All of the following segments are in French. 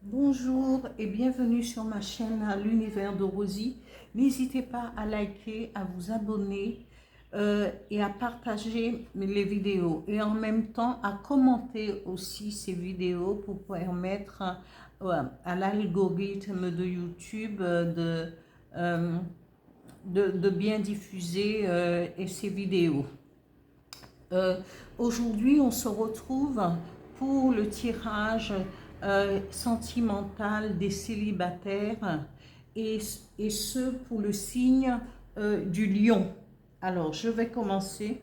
Bonjour et bienvenue sur ma chaîne L'Univers de Rosie. N'hésitez pas à liker, à vous abonner et à partager les vidéos. Et en même temps, à commenter aussi ces vidéos pour permettre à l'algorithme de YouTube de bien diffuser ces vidéos. Aujourd'hui, on se retrouve pour le tirage sentimental des célibataires et ce pour le signe du lion. Alors, je vais commencer.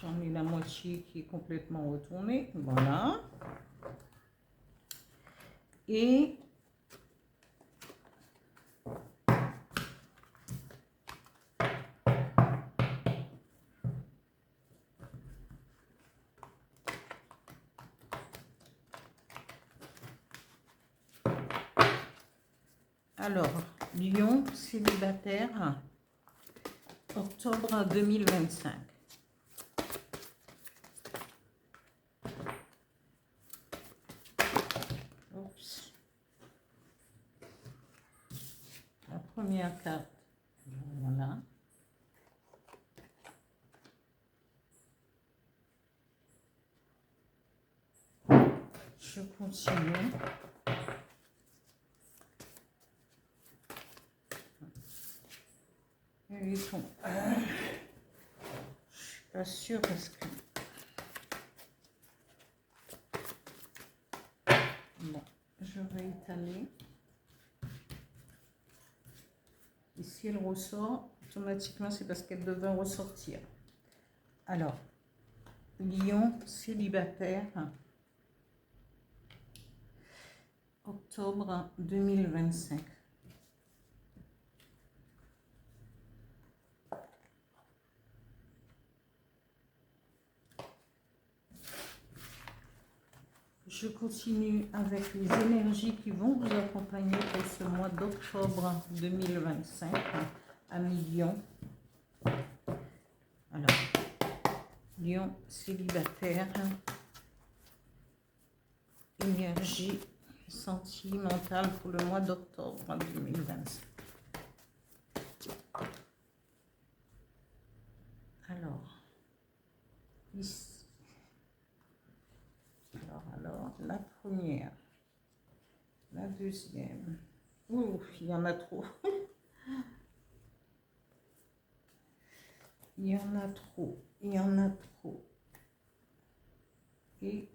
J'en ai la moitié qui est complètement retournée. Voilà. Et alors, Lion célibataire, octobre 2025. Oups. La première carte, voilà. Je continue. Et ils sont... je suis pas sûre parce que... Bon, je vais étaler. Et si elle ressort, automatiquement, c'est parce qu'elle devait ressortir. Alors, Lion célibataire, octobre 2025. Je continue avec les énergies qui vont vous accompagner pour ce mois d'octobre 2025 à Lion. Alors, Lion célibataire, énergie sentimentale pour le mois d'octobre 2025. Alors, ici. Alors, la première, la deuxième. Ouf, il y en a trop. Il y en a trop, il y en a trop. Et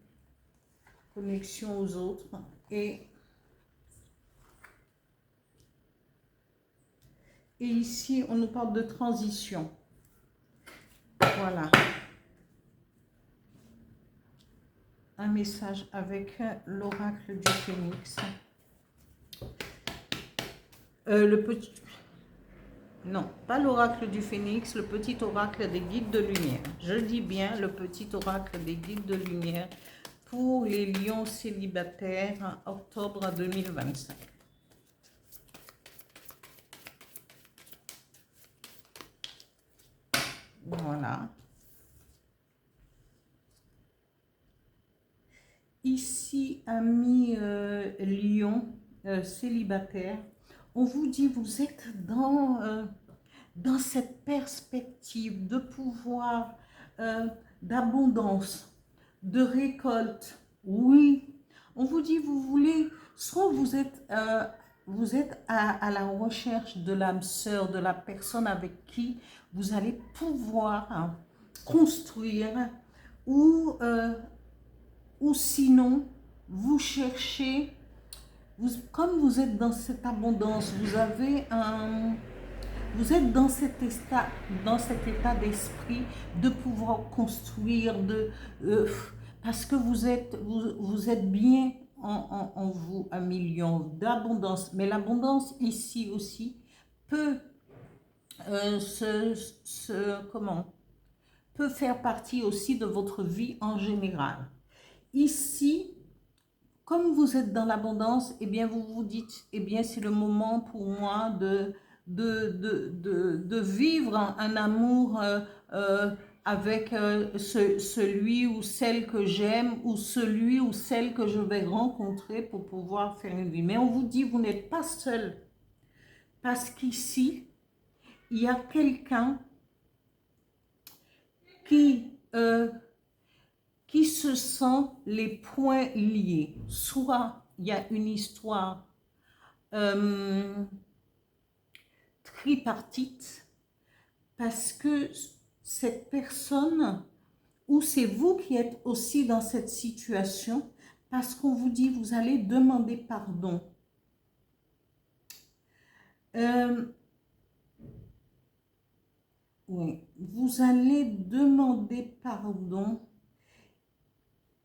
connexion aux autres. Et ici, on nous parle de transition. Voilà. Un message avec l'oracle du phénix. Le petit... Non, pas l'oracle du phénix, le petit oracle des guides de lumière. Je dis bien le petit oracle des guides de lumière pour les lions célibataires octobre 2025. Voilà. Ici, amis lions célibataires, on vous dit, vous êtes dans cette perspective de pouvoir, d'abondance, de récolte. Oui, on vous dit, vous voulez, soit vous êtes à la recherche de l'âme sœur, de la personne avec qui vous allez pouvoir construire, ou sinon, vous cherchez, comme vous êtes dans cette abondance, vous êtes dans cet état d'esprit de pouvoir construire, parce que vous êtes bien en vous, un million d'abondance. Mais l'abondance ici aussi peut faire partie aussi de votre vie en général. Ici, comme vous êtes dans l'abondance, eh bien, vous vous dites, eh bien, c'est le moment pour moi de vivre un amour avec celui ou celle que j'aime ou celui ou celle que je vais rencontrer pour pouvoir faire une vie. Mais on vous dit, vous n'êtes pas seul parce qu'ici, il y a quelqu'un euh, qui se sent les points liés. Soit il y a une histoire tripartite, parce que cette personne, ou c'est vous qui êtes aussi dans cette situation, parce qu'on vous dit, vous allez demander pardon. Oui, vous allez demander pardon,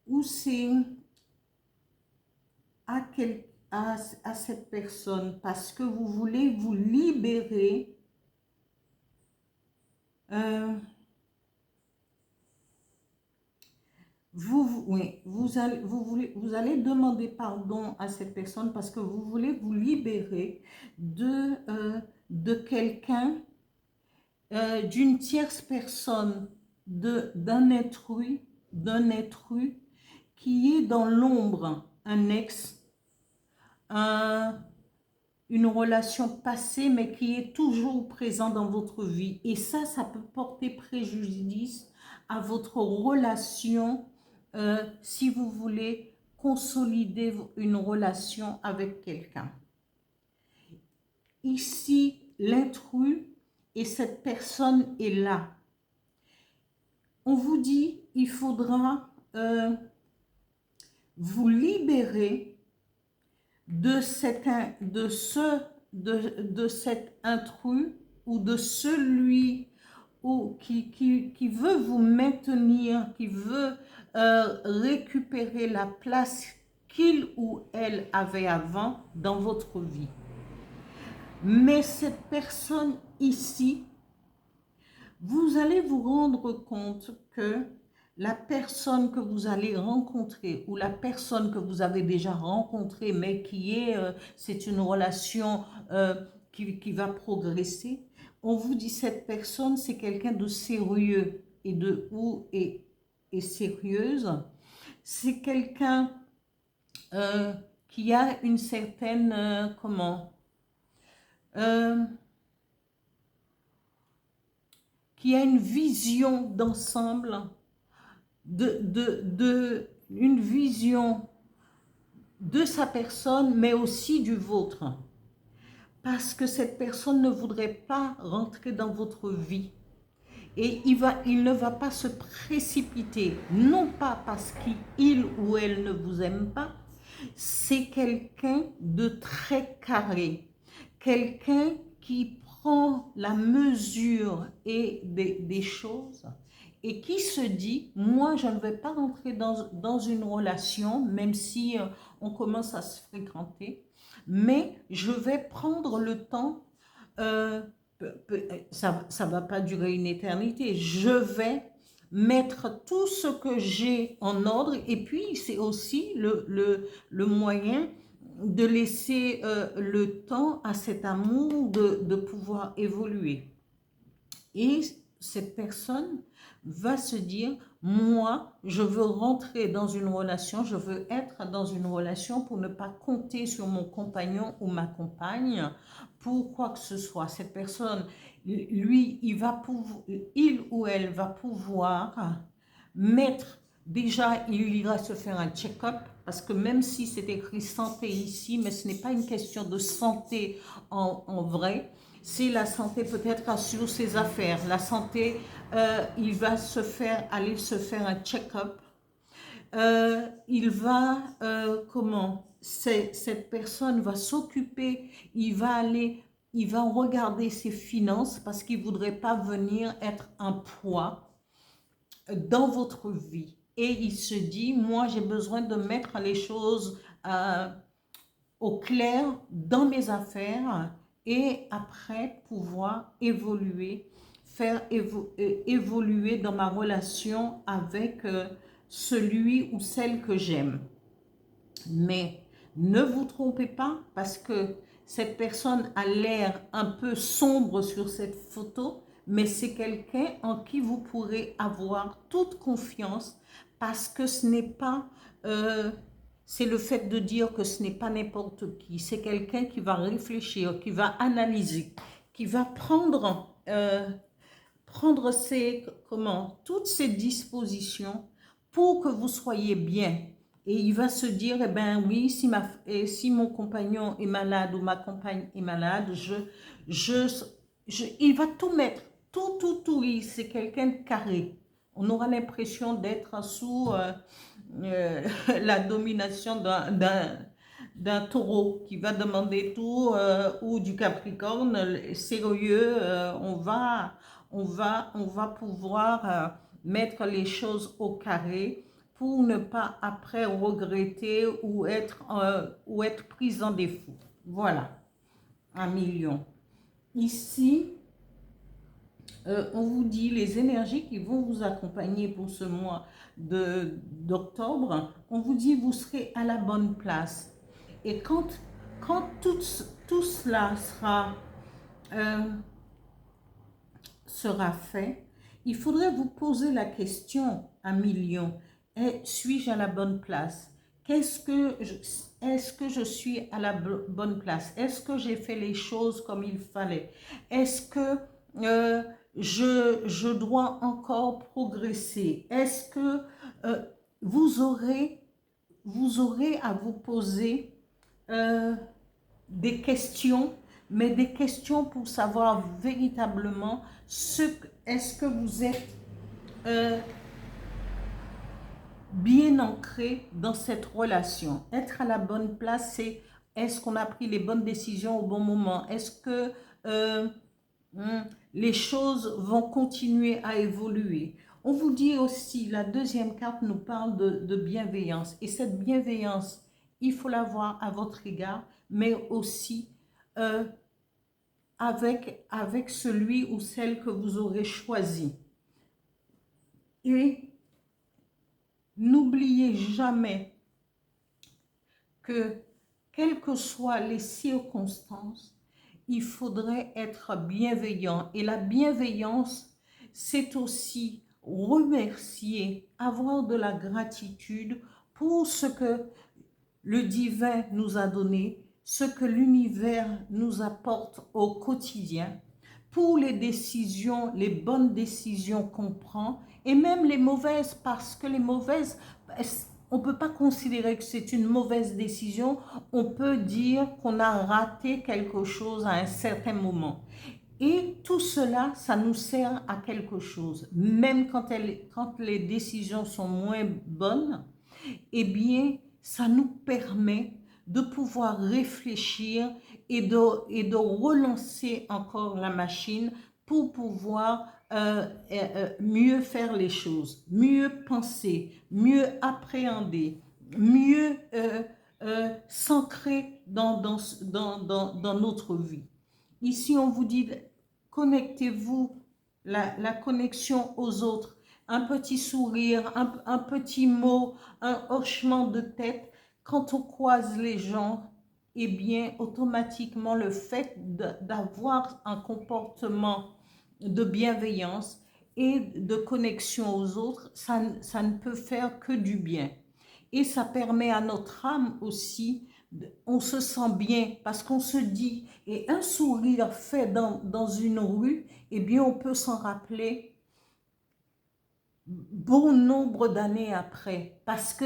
ou c'est à cette personne, parce que vous voulez vous libérer oui, vous allez demander pardon à cette personne parce que vous voulez vous libérer de quelqu'un, d'une tierce personne, d'un être humain qui est dans l'ombre, un ex, une relation passée, mais qui est toujours présent dans votre vie. Et ça peut porter préjudice à votre relation si vous voulez consolider une relation avec quelqu'un. Ici, l'intrus et cette personne est là. On vous dit, il faudra vous libérer de cet intrus ou de celui qui veut vous maintenir, qui veut récupérer la place qu'il ou elle avait avant dans votre vie. Mais cette personne ici, vous allez vous rendre compte que la personne que vous allez rencontrer ou la personne que vous avez déjà rencontrée, mais c'est une relation qui va progresser, on vous dit cette personne, c'est quelqu'un de sérieux et sérieuse. C'est quelqu'un qui a une certaine, qui a une vision d'ensemble, une vision de sa personne, mais aussi du vôtre. Parce que cette personne ne voudrait pas rentrer dans votre vie. Et il ne va pas se précipiter, non pas parce qu'il ou elle ne vous aime pas, c'est quelqu'un de très carré, quelqu'un qui prend la mesure des choses et qui se dit, moi je ne vais pas rentrer dans une relation, même si on commence à se fréquenter, mais je vais prendre le temps, ça ne va pas durer une éternité, je vais mettre tout ce que j'ai en ordre, et puis c'est aussi le moyen de laisser le temps à cet amour de pouvoir évoluer. Et cette personne va se dire, moi, je veux rentrer dans une relation, je veux être dans une relation pour ne pas compter sur mon compagnon ou ma compagne pour quoi que ce soit. Cette personne, lui, il ou elle va pouvoir mettre, déjà, il ira se faire un check-up, parce que même si c'est écrit santé ici, mais ce n'est pas une question de santé en vrai, c'est la santé peut-être sur ses affaires. La santé, il va aller se faire un check-up. Il va, cette personne va s'occuper, il va regarder ses finances parce qu'il ne voudrait pas venir être un poids dans votre vie. Et il se dit, moi j'ai besoin de mettre les choses au clair dans mes affaires et après pouvoir évoluer, faire évoluer dans ma relation avec celui ou celle que j'aime. Mais ne vous trompez pas parce que cette personne a l'air un peu sombre sur cette photo, mais c'est quelqu'un en qui vous pourrez avoir toute confiance parce que ce n'est pas... c'est le fait de dire que ce n'est pas n'importe qui. C'est quelqu'un qui va réfléchir, qui va analyser, qui va prendre toutes ces dispositions pour que vous soyez bien. Et il va se dire, eh ben oui, si mon compagnon est malade ou ma compagne est malade, il va tout mettre, tout. C'est quelqu'un de carré. On aura l'impression d'être sous la domination d'un taureau qui va demander tout, ou du capricorne, sérieux, on va pouvoir mettre les choses au carré pour ne pas après regretter ou être prise en défaut. Voilà, 1 million. Ici, on vous dit les énergies qui vont vous accompagner pour ce mois d'octobre. On vous dit vous serez à la bonne place. Et quand tout cela sera fait, il faudrait vous poser la question, 1 million, suis-je à la bonne place? Est-ce que je suis à la bonne place? Est-ce que j'ai fait les choses comme il fallait? Est-ce que je dois encore progresser? Est-ce que vous aurez à vous poser des questions, mais des questions pour savoir véritablement est-ce que vous êtes bien ancré dans cette relation. Être à la bonne place, c'est est-ce qu'on a pris les bonnes décisions au bon moment? Est-ce que les choses vont continuer à évoluer? On vous dit aussi, la deuxième carte nous parle de bienveillance. Et cette bienveillance, il faut l'avoir à votre égard, mais aussi avec celui ou celle que vous aurez choisi. Et n'oubliez jamais que, quelles que soient les circonstances, il faudrait être bienveillant. Et la bienveillance, c'est aussi remercier, avoir de la gratitude pour ce que le divin nous a donné, ce que l'univers nous apporte au quotidien, pour les décisions, les bonnes décisions qu'on prend, et même les mauvaises, parce que les mauvaises, on ne peut pas considérer que c'est une mauvaise décision, on peut dire qu'on a raté quelque chose à un certain moment. Et tout cela, ça nous sert à quelque chose. Même quand les décisions sont moins bonnes, eh bien, ça nous permet de pouvoir réfléchir et de relancer encore la machine pour pouvoir mieux faire les choses, mieux penser, mieux appréhender, mieux s'ancrer dans notre vie. Ici, on vous dit, connectez-vous, la connexion aux autres, un petit sourire, un petit mot, un hochement de tête. Quand on croise les gens, eh bien, automatiquement, le fait d'avoir un comportement de bienveillance et de connexion aux autres, ça ne peut faire que du bien. Et ça permet à notre âme aussi, on se sent bien parce qu'on se dit, et un sourire fait dans une rue, eh bien, on peut s'en rappeler bon nombre d'années après, parce que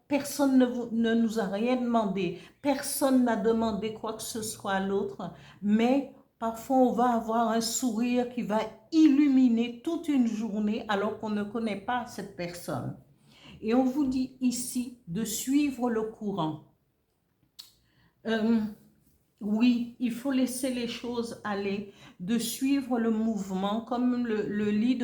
personne ne nous a rien demandé, personne n'a demandé quoi que ce soit à l'autre, mais parfois on va avoir un sourire qui va illuminer toute une journée alors qu'on ne connaît pas cette personne. Et on vous dit ici de suivre le courant. Oui, il faut laisser les choses aller, de suivre le mouvement comme le lit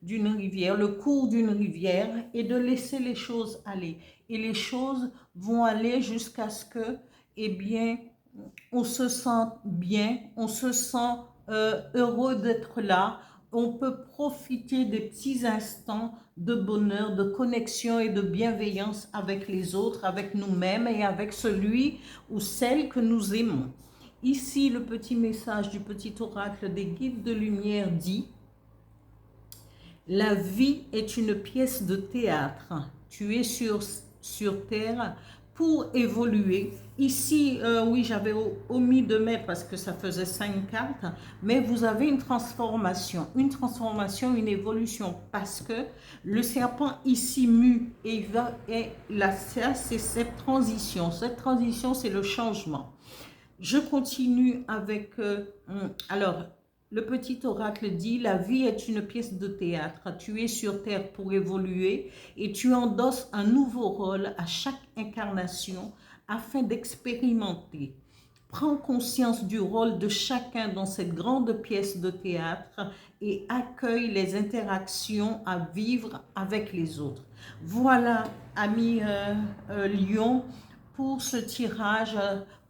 d'une rivière, le cours d'une rivière, et de laisser les choses aller. Et les choses vont aller jusqu'à ce que, eh bien, on se sent bien, on se sent heureux d'être là, on peut profiter des petits instants de bonheur, de connexion et de bienveillance avec les autres, avec nous-mêmes et avec celui ou celle que nous aimons. Ici, le petit message du petit oracle des guides de lumière dit: la vie est une pièce de théâtre. Tu es sur terre pour évoluer. Ici, oui, j'avais omis de mettre parce que ça faisait 5 cartes, mais vous avez une transformation, une évolution, parce que le serpent ici mue et là, ça, c'est cette transition. Cette transition, c'est le changement. Je continue avec, alors, le petit oracle dit: la vie est une pièce de théâtre. Tu es sur terre pour évoluer et tu endosses un nouveau rôle à chaque incarnation afin d'expérimenter. Prends conscience du rôle de chacun dans cette grande pièce de théâtre et accueille les interactions à vivre avec les autres. Voilà, amis Lion, pour ce tirage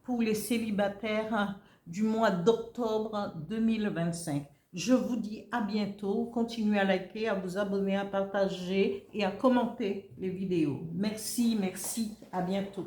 pour les célibataires du mois d'octobre 2025. Je vous dis à bientôt. Continuez à liker, à vous abonner, à partager et à commenter les vidéos. Merci, merci. À bientôt.